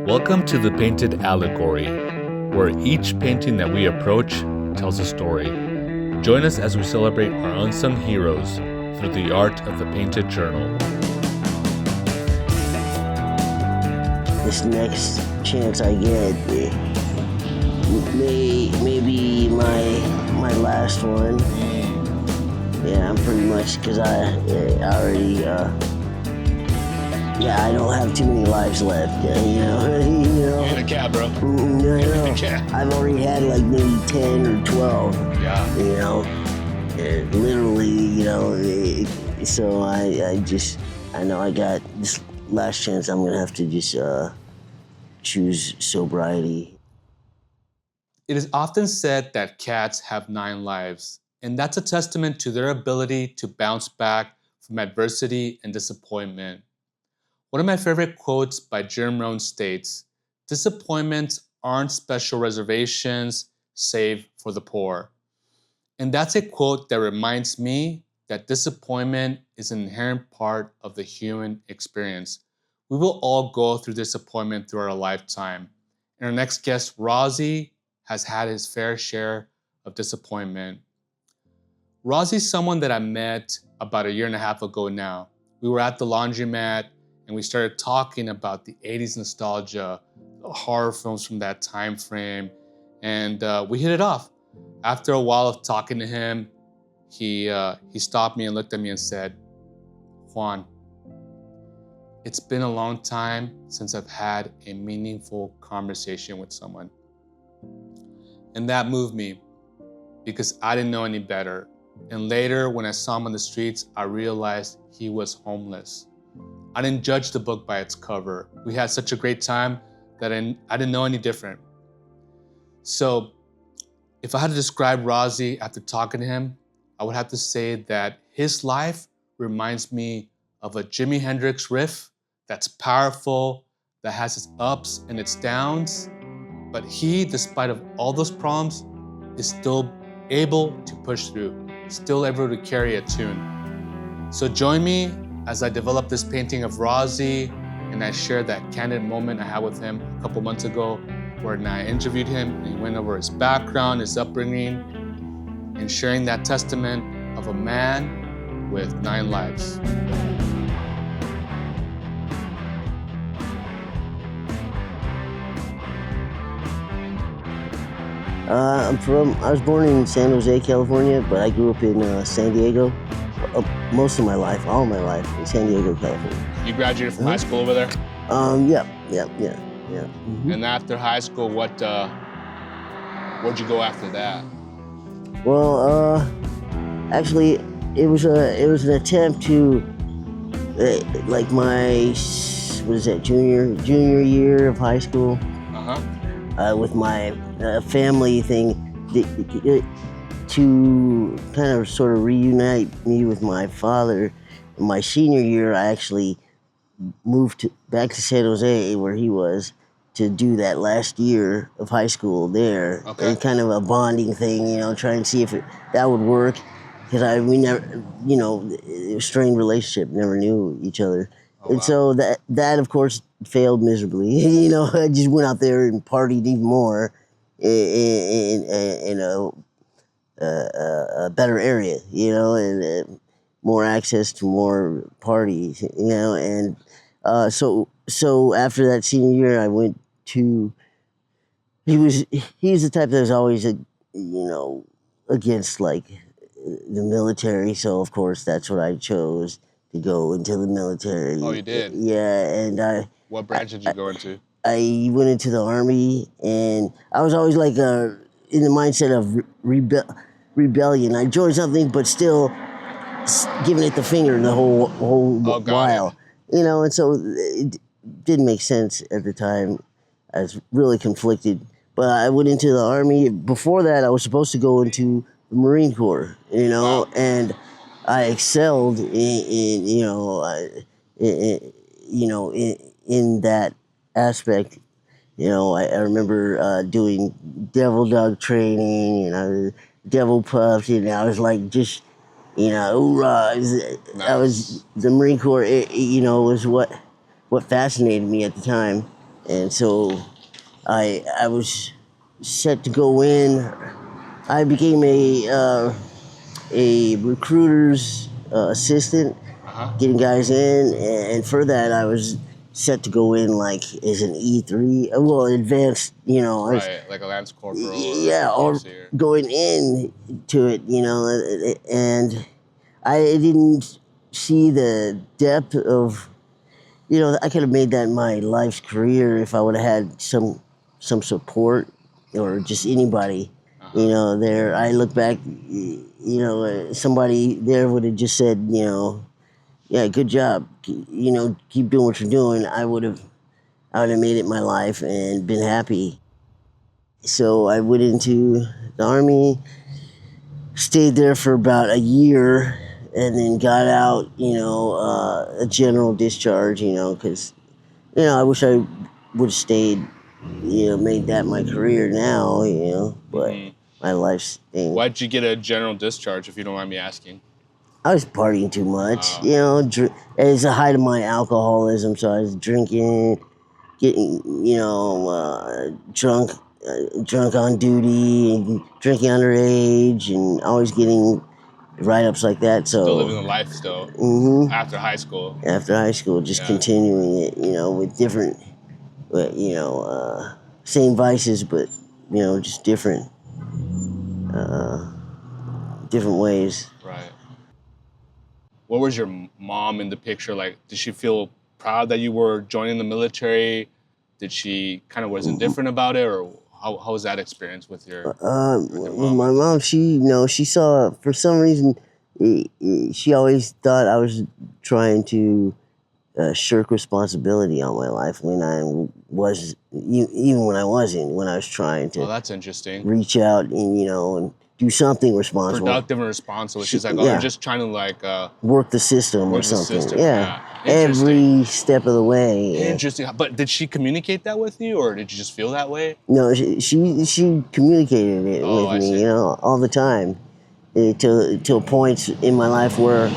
Welcome to the Painted Allegory, where each painting that we approach tells a story. Join us as we celebrate our unsung heroes through the art of the painted journal. This next chance I get may be my last one. Yeah, I'm pretty much, because I already, I don't have too many lives left, you know. In a cab, bro. I've already had like maybe 10 or 12. Yeah. You know, literally, you know. So I know I got this last chance. I'm gonna have to just choose sobriety. It is often said that cats have 9 lives, and that's a testament to their ability to bounce back from adversity and disappointment. One of my favorite quotes by Jim Rohn states, "Disappointments aren't special reservations save for the poor." And that's a quote that reminds me that disappointment is an inherent part of the human experience. We will all go through disappointment through our lifetime. And our next guest, Rossi, has had his fair share of disappointment. Rossi's someone that I met about a year and a half ago now. We were at the laundromat and we started talking about the 80s nostalgia, the horror films from that time frame, and we hit it off. After a while of talking to him, he stopped me and looked at me and said, "Juan, it's been a long time since I've had a meaningful conversation with someone." And that moved me because I didn't know any better. And later, when I saw him on the streets, I realized he was homeless. I didn't judge the book by its cover. We had such a great time that I didn't know any different. So if I had to describe Rossi after talking to him, I would have to say that his life reminds me of a Jimi Hendrix riff that's powerful, that has its ups and its downs, but he, despite of all those problems, is still able to push through, still able to carry a tune. So join me as I develop this painting of Rossi, and I share that candid moment I had with him a couple months ago, where I interviewed him and he went over his background, his upbringing, and sharing that testament of a man with 9 lives. I was born in San Jose, California, but I grew up in San Diego. Most of my life, all my life, in San Diego, California. You graduated from high school over there? Yeah. Mm-hmm. And after high school, where'd you go after that? Well, actually, it was an attempt to, like my, junior year of high school. With my family thing, to kind of sort of reunite me with my father. In my senior year, I actually moved back to San Jose, where he was, to do that last year of high school there. Okay. And kind of a bonding thing, you know, try and see if that would work. Because we never, you know, it was a strained relationship, never knew each other. Oh, and wow. so that of course failed miserably. You know, I just went out there and partied even more in a better area, you know, and more access to more parties, you know. And so after that senior year, I went to. He's the type that was always against like the military. So of course that's what I chose, to go into the military. Oh, you did? Yeah, and What branch did you go into? I went into the Army, and I was always like in the mindset of rebellion. I joined something, but still giving it the finger the whole while. You know, and so it didn't make sense at the time. I was really conflicted. But I went into the Army. Before that, I was supposed to go into the Marine Corps, you know, Wow. and I excelled in that aspect. You know, I remember doing devil dog training, and I was devil puffed, and I was like just, you know, hoorah. I was the Marine Corps. Was what fascinated me at the time. and so I was set to go in. I became a recruiter's assistant, getting guys in, and for that I was set to go in like as an E3, well, advanced, you know, I was, Right, like a Lance Corporal. yeah, or or going in to it, you know, and I didn't see the depth of, you know, I could have made that my life's career if I would have had some support or just anybody, you know, there. I look back, you know, somebody there would have just said, you know, yeah, good job, you know, keep doing what you're doing. I would have made it my life and been happy. So I went into the Army, stayed there for about a year, and then got out, you know, a general discharge, you know, because, you know, I wish I would have stayed, you know, made that my career now, you know, but my life's thing. Why'd you get a general discharge, if you don't mind me asking? I was partying too much, you know, it's the height of my alcoholism, so I was drinking, getting, you know, drunk on duty, and drinking underage, and always getting write-ups like that. So Still living the life still. After high school. After high school, just continuing it, you know, with different, you know, same vices, but, you know, just different ways. Right. What was your mom in the picture? Like, did she feel proud that you were joining the military? Did she kind of was indifferent about it, or how was that experience with your mom? My mom, she, you know, she saw, for some reason, she always thought I was trying to shirk responsibility on my life when I was, even when I wasn't, when I was trying to that's interesting. reach out and, you know, and do something responsible. Productive and responsible. She's like, oh, you're just trying to like work the system or something. System. Yeah. Every step of the way. Interesting. But did she communicate that with you, or did you just feel that way? No, she communicated it with me, you know, all the time, till points in my life where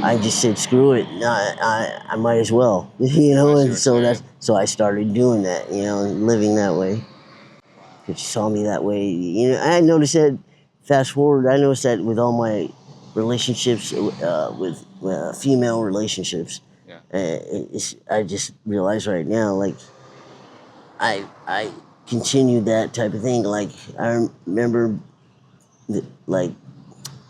I just said, screw it, I might as well, you know, and so I started doing that, you know, and living that way. Because she saw me that way, you know. I noticed that. Fast forward, I noticed that with all my relationships, with female relationships, I just realized right now, like, I continued that type of thing. Like, I remember, like,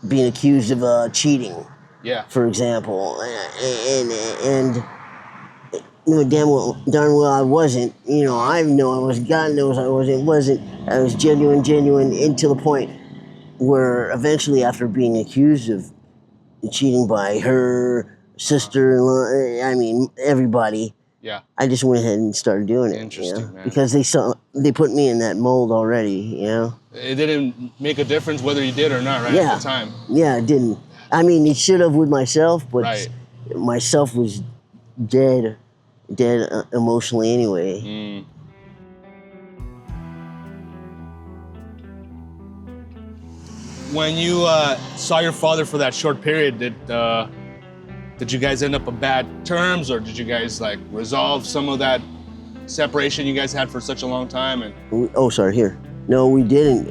being accused of cheating. Yeah. For example, and you know, darn well I wasn't. You know, I know I was. God knows I wasn't. I was genuine, and to the point where eventually, after being accused of cheating by her sister-in-law, I mean, everybody, I just went ahead and started doing it. Interesting, you know? man. Because they put me in that mold already, you know? It didn't make a difference whether you did or not, right, at the time? Yeah, it didn't. I mean, it should have with myself, but myself was dead emotionally anyway. When you saw your father for that short period, did you guys end up on bad terms, or did you guys like resolve some of that separation you guys had for such a long time? And No, we didn't.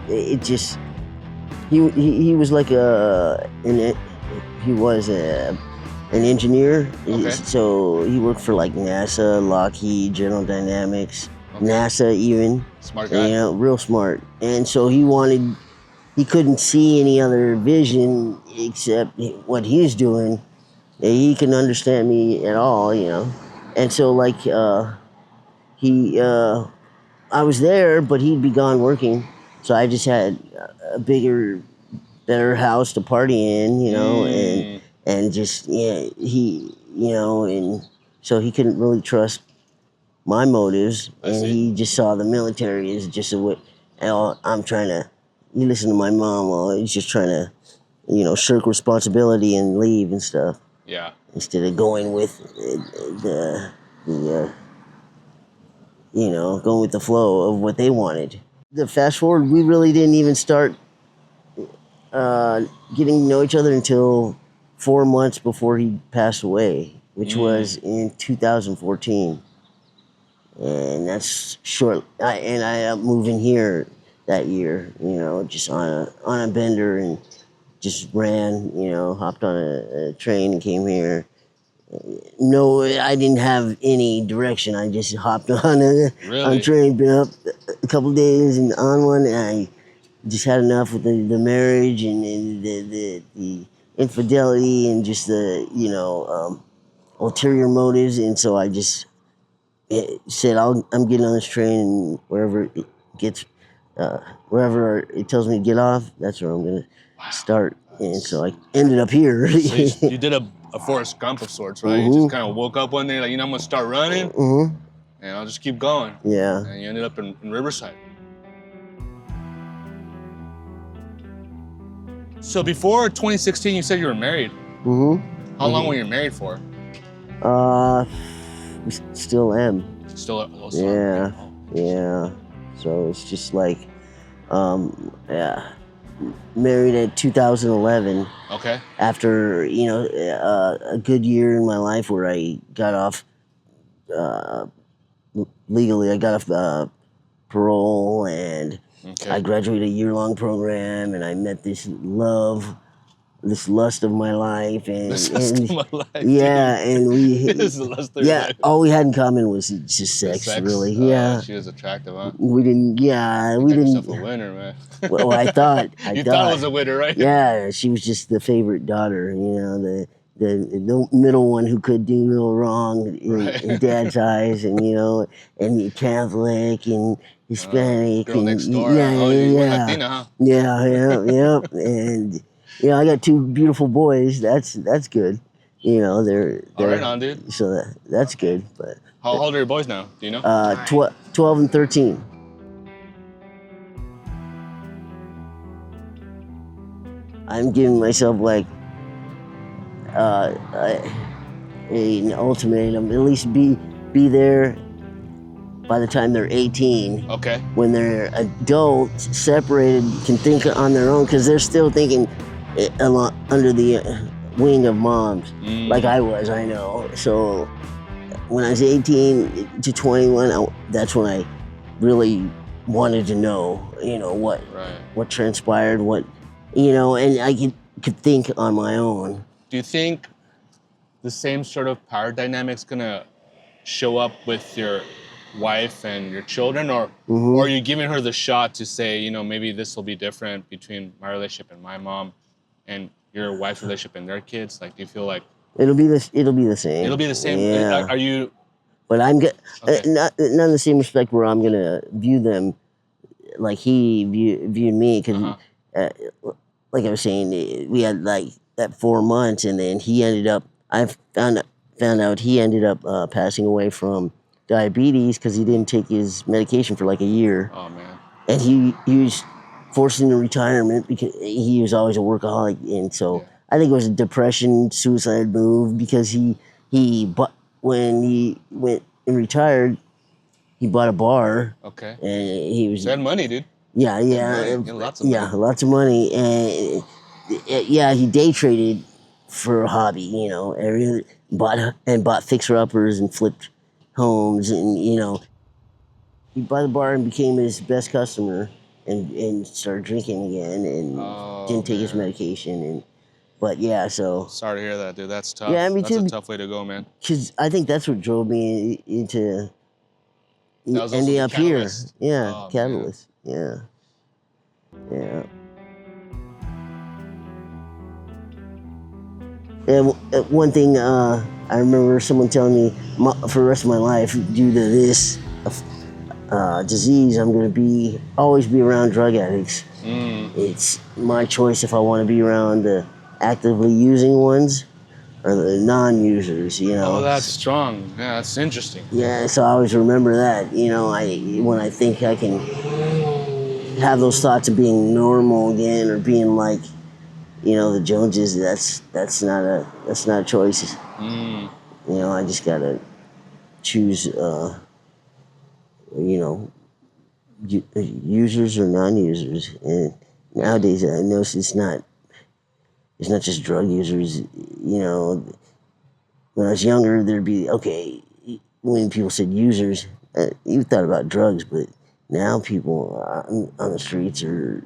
It just he was like an engineer. Okay. So he worked for like NASA, Lockheed, General Dynamics, NASA even. Smart guy. You know, real smart. And so he couldn't see any other vision except what he was doing. He couldn't understand me at all, you know. And so like I was there, but he'd be gone working. So I just had a bigger, better house to party in, you know, and just, he, you know, and so he couldn't really trust my motives. And he just saw the military as just a way, I'm trying to, you listen to my mom, well, he's just trying to, you know, shirk responsibility and leave and stuff. Yeah. Instead of going with the you know, going with the flow of what they wanted. The fast forward, we really didn't even start getting to know each other until 4 months before he passed away, which was in 2014. and that's short. I ended up moving here that year, just on a bender, and just ran, hopped on a train and came here. No, I didn't have any direction. I just hopped on a Really? train, been up a couple days and on one, and I just had enough with the marriage and the infidelity and just the ulterior motives, and so I just said I'm getting on this train, and wherever it gets, wherever it tells me to get off, that's where I'm gonna start. And so I ended up here. So you did a Forrest Gump of sorts, right? You just kind of woke up one day like, I'm gonna start running, and I'll just keep going. Yeah. And you ended up in Riverside. So before 2016, you said you were married. How long were you married for? Still am. Still. Yeah. Yeah. So it's just like, yeah. Married in 2011. Okay. After a good year in my life where I got off legally, I got off parole, and I graduated a year-long program, and I met this lust of my life, and yeah, and we all we had in common was just sex. Really. Yeah. She was attractive, huh? We didn't. Yeah, we didn't. Yourself a winner, man. Well, I thought. You thought it was a winner, right? Yeah, she was just the favorite daughter. The middle one who could do no wrong in Dad's eyes, and and Catholic and Hispanic, girl and next door. yeah, You're Latina, huh? yeah, and I got two beautiful boys. That's good. They're right on, dude. So that's good. But how old are your boys now? Do you know? 12 and 13. I'm giving myself like an ultimatum. At least be there by the time they're 18. Okay. When they're adults, separated, can think on their own, because they're still thinking under the wing of moms, like I was. I know. So when I was 18 to 21, that's when I really wanted to know, what transpired, and I could think on my own. Do you think the same sort of power dynamic's gonna show up with your wife and your children, or are you giving her the shot to say, maybe this will be different between my relationship and my mom and your wife's relationship and their kids? Like, do you feel like it'll be the same? It'll be the same. Yeah. Are you? But I'm not in the same respect where I'm gonna view them like he viewed me, because like I was saying, we had like that 4 months, and then he ended up. I found out he ended up passing away from diabetes because he didn't take his medication for like a year. Oh man! And he was forced into retirement because he was always a workaholic, and so I think it was a depression, suicide move, because when he went and retired, he bought a bar. Okay. And he had money, dude. Yeah. Lots of money. Lots of money, and he day traded for a hobby. Bought fixer-uppers and flipped homes, and he bought the bar and became his best customer, and started drinking again, and didn't take his medication, so. Sorry to hear that, dude. That's tough. Yeah, me That's too. a tough way to go, man. Because I think that's what drove me into ending up here. Yeah, catalyst. Man. Yeah. And one thing I remember someone telling me, for the rest of my life, due to this disease, I'm going to always be around drug addicts. It's my choice if I want to be around the actively using ones or the non-users. Oh, that's strong. Yeah, that's interesting. Yeah, so I always remember that. When I think I can have those thoughts of being normal again, or being like, the Joneses, that's not a choice. I just gotta choose, users or non-users. And nowadays, I notice it's not just drug users. When I was younger, there'd be, when people said users, You thought about drugs, but now people on the streets are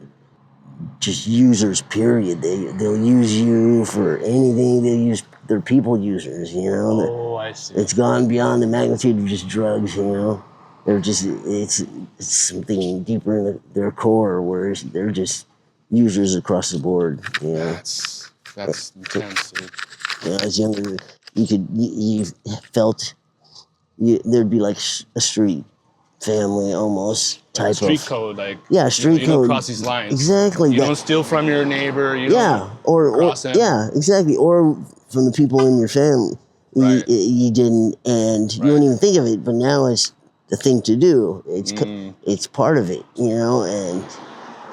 just users, period. They'll use you for anything. They're people users, you know. Oh, I see. It's gone beyond the magnitude of just drugs, you know. It's something deeper in their core, where they're just users across the board, you know. That's intense, dude. You know, as younger, you felt there'd be like a street family almost type Street of code, like street you code. don't cross these lines. Exactly. You don't steal from your neighbor. You don't or cross them. yeah, exactly. Or from the people in your family, Right. you didn't, and you wouldn't even think of it. But now it's the thing to do. It's part of it, you know. And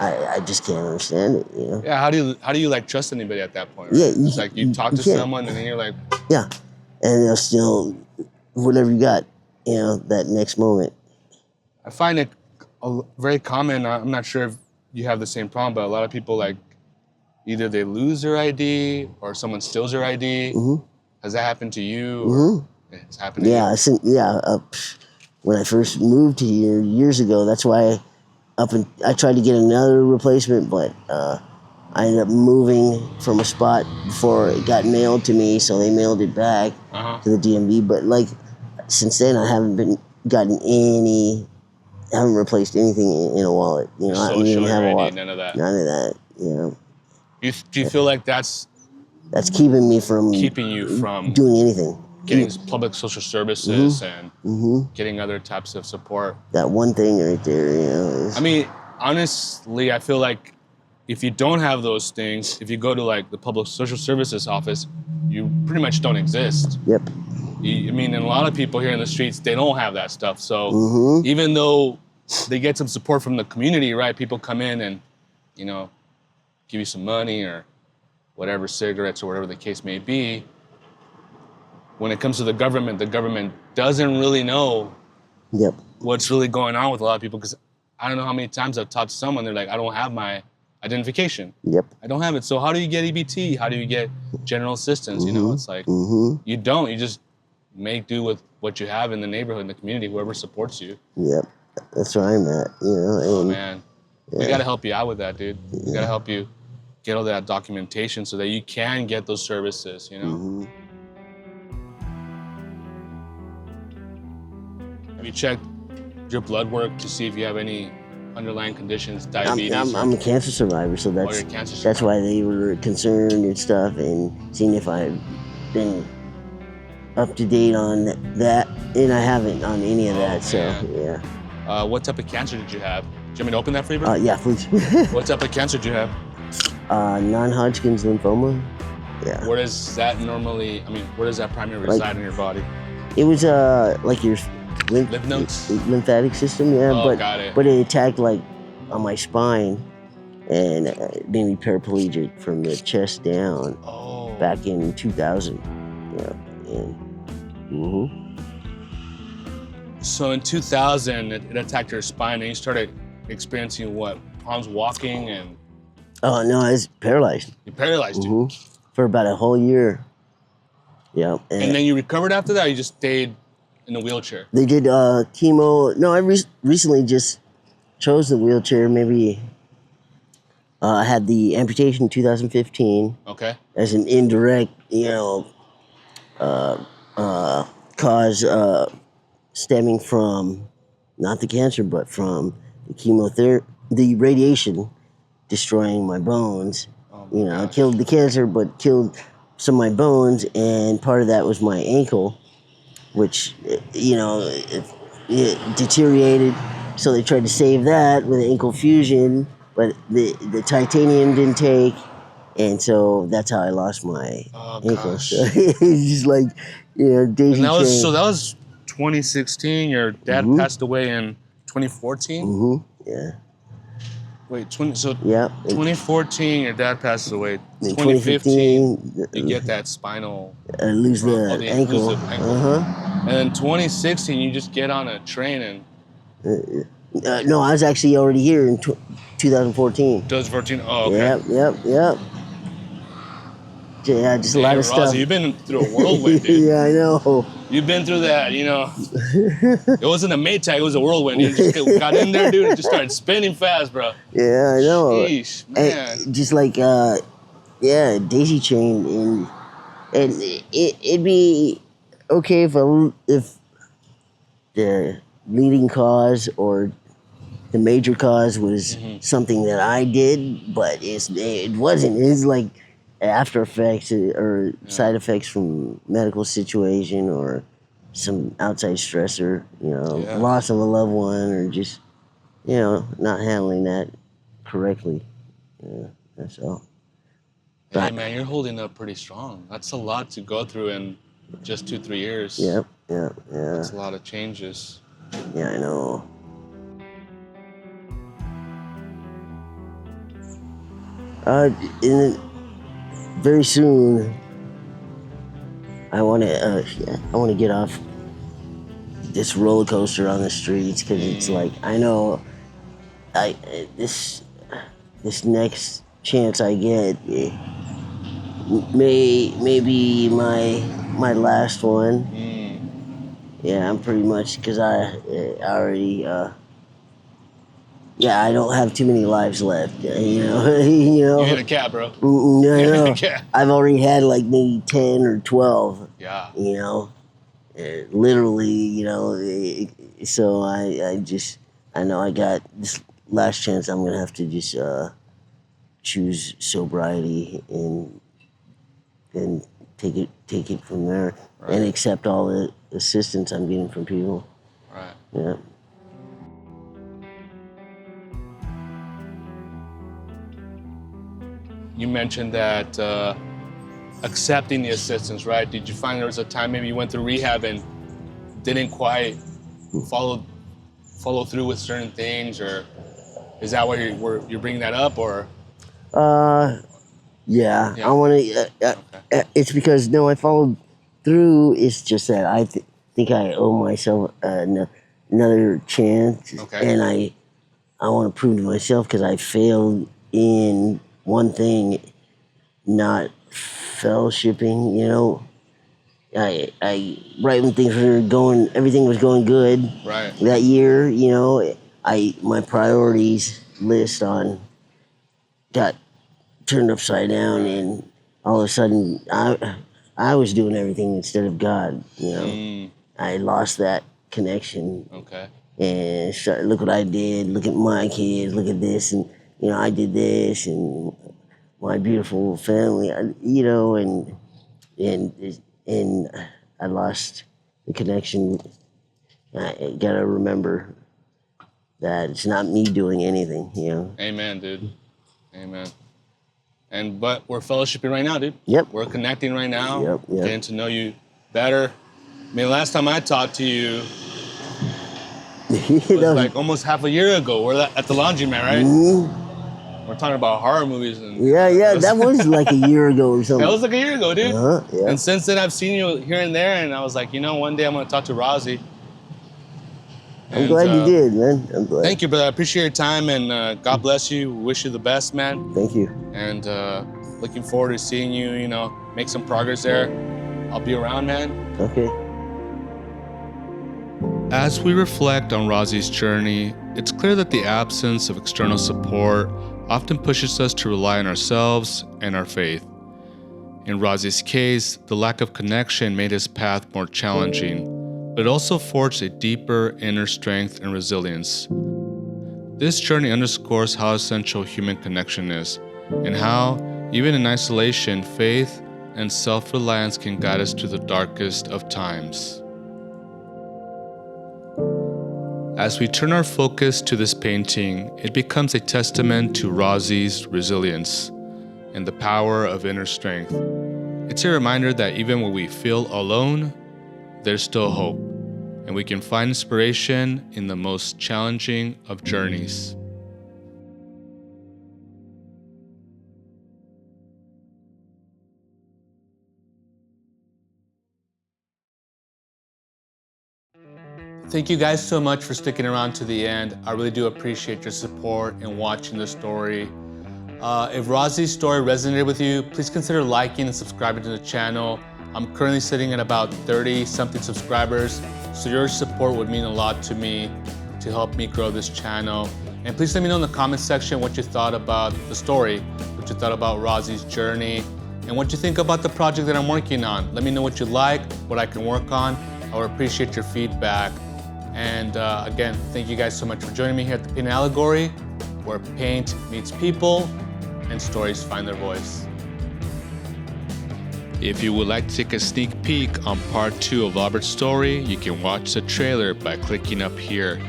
I just can't understand it, you know. Yeah, how do you like trust anybody at that point? Right? Yeah, it's like you talk to can't. someone and then you're like, Yeah, and they'll still whatever you got, you know, that next moment. I find it very common. I'm not sure if you have the same problem, but a lot of people like either they lose their ID or someone steals their ID. Mm-hmm. Has that happened to you? Mm-hmm. It's happened to you? When I first moved here years ago, that's why I tried to get another replacement, but I ended up moving from a spot before it got mailed to me, so they mailed it back to the DMV. But like since then, I haven't replaced anything in a wallet. You know, I don't even have a wallet. None of that. None of that. You know. Do you feel like that's keeping me from doing anything? Getting public social services and getting other types of support. That one thing right there, you know. I mean, honestly, I feel like if you don't have those things, if you go to like the public social services office, you pretty much don't exist. Yep. I mean, and a lot of people here in the streets, they don't have that stuff. So even though they get some support from the community, right? People come in and, you know, give you some money or whatever, cigarettes or whatever the case may be. When it comes to the government doesn't really know what's really going on with a lot of people, because I don't know how many times I've talked to someone, they're like, I don't have my identification. Yep. I don't have it. So how do you get EBT? How do you get general assistance? You know, it's like, you don't. You just make do with what you have in the neighborhood, in the community, whoever supports you. Yep. That's where I'm at, you know. Oh, man. We got to help you out with that, dude. We got to help you get all that documentation so that you can get those services, you know. Have you checked your blood work to see if you have any underlying conditions, diabetes? I'm a cancer survivor, so that's why they were concerned and stuff, and seeing if I've been up to date on that, and I haven't on any of that. Man. So yeah. What type of cancer did you have? Do you want me to open that for you, bro? Yeah, please. What type of cancer did you have? Non-Hodgkin's lymphoma. Yeah. Where does that primarily reside in your body? It was like your lymph nodes? Lymphatic system, yeah. Got it. But it attacked like on my spine and it made me paraplegic from the chest down back in 2000. Yeah. So in 2000, it attacked your spine and you started experiencing what? Problems walking and... Oh, no, I was paralyzed. You paralyzed you? For about a whole year. Yeah. And then you recovered after that, or you just stayed in a wheelchair? They did chemo. No, I recently just chose the wheelchair. Maybe I had the amputation in 2015. Okay. As an indirect, cause stemming from not the cancer, but from the chemotherapy, the radiation destroying my bones. It killed the cancer, but killed some of my bones, and part of that was my ankle, which, it deteriorated. So they tried to save that with ankle fusion, but the titanium didn't take, and so that's how I lost my ankle. Gosh. So it's just like, daisy chain. So that was 2016. Your dad passed away in 2014? Yeah. Wait, 2014, your dad passes away. In 2015, you get that spinal... lose the ankle. And then 2016, you just get on a train and... No, I was actually already here in 2014. 2014? Oh, okay. Yep. Yeah, just a lot Hey, of Rossi, stuff. you've been through a whirlwind, dude. Yeah, I know. You've been through that, you know. It wasn't a Maytag, it was a whirlwind. You just got in there, dude, and just started spinning fast, bro. Yeah, I know. Sheesh, man. And just like yeah, daisy chain, and it'd be okay if the leading cause or the major cause was something that I did, but it wasn't. It's like after effects or side effects from medical situation or some outside stressor, you know, Yeah. loss of a loved one or just, you know, not handling that correctly. Yeah, that's all. Hey, man, you're holding up pretty strong. That's a lot to go through in just 2-3 years. Yep, yeah. That's a lot of changes. Yeah, I know. Very soon, I want to get off this roller coaster on the streets because it's like I know, this next chance I get may be my last one. Yeah, I'm pretty much because I already. Yeah, I don't have too many lives left. You know, you know. You hit a cat, bro. No, Yeah. I've already had like maybe 10 or 12. Yeah. You know, literally. You know, so I know I got this last chance. I'm gonna have to just choose sobriety and take it from there and accept all the assistance I'm getting from people. Right. Yeah. You mentioned that accepting the assistance, right? Did you find there was a time maybe you went through rehab and didn't quite follow through with certain things, or is that why you're bringing that up, or? Yeah. Yeah. I want to. It's because no, I followed through. It's just that I think I owe myself another chance, Okay. and I want to prove to myself because I failed in one thing, not fellowshipping. You know, I right when things were going, everything was going good. Right. That year, you know, my priorities list got turned upside down, and all of a sudden I was doing everything instead of God. You know, I lost that connection. Okay. And look what I did. Look at my kids. Look at this, and you know I did this, and my beautiful family. You know, and I lost the connection. I gotta remember that it's not me doing anything. You know. Amen, dude. Amen. But we're fellowshipping right now, dude. Yep. We're connecting right now. Yep, yep. Getting to know you better. I mean, last time I talked to you was like almost half a year ago. We're at the laundromat, right? We're talking about horror movies. And Yeah, that was like a year ago or something. That was like a year ago, dude. Yeah. And since then, I've seen you here and there, and I was like, you know, one day I'm going to talk to Rossi. I'm glad you did, man. I'm glad. Thank you, brother. I appreciate your time, and God bless you. Wish you the best, man. Thank you. And looking forward to seeing you, you know, make some progress there. I'll be around, man. Okay. As we reflect on Rossi's journey, it's clear that the absence of external support often pushes us to rely on ourselves and our faith. In Rossi's case, the lack of connection made his path more challenging, but it also forged a deeper inner strength and resilience. This journey underscores how essential human connection is, and how, even in isolation, faith and self-reliance can guide us to the darkest of times. As we turn our focus to this painting, it becomes a testament to Rossi's resilience and the power of inner strength. It's a reminder that even when we feel alone, there's still hope, and we can find inspiration in the most challenging of journeys. Thank you guys so much for sticking around to the end. I really do appreciate your support and watching the story. If Rossi's story resonated with you, please consider liking and subscribing to the channel. I'm currently sitting at about 30-something subscribers, so your support would mean a lot to me to help me grow this channel. And please let me know in the comment section what you thought about the story, what you thought about Rossi's journey, and what you think about the project that I'm working on. Let me know what you like, what I can work on. I would appreciate your feedback. And again, thank you guys so much for joining me here at the Paint Allegory, where paint meets people and stories find their voice. If you would like to take a sneak peek on part 2 of Robert's story, you can watch the trailer by clicking up here.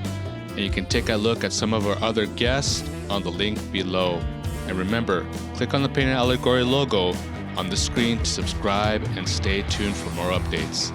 And you can take a look at some of our other guests on the link below. And remember, click on the Painted Allegory logo on the screen to subscribe and stay tuned for more updates.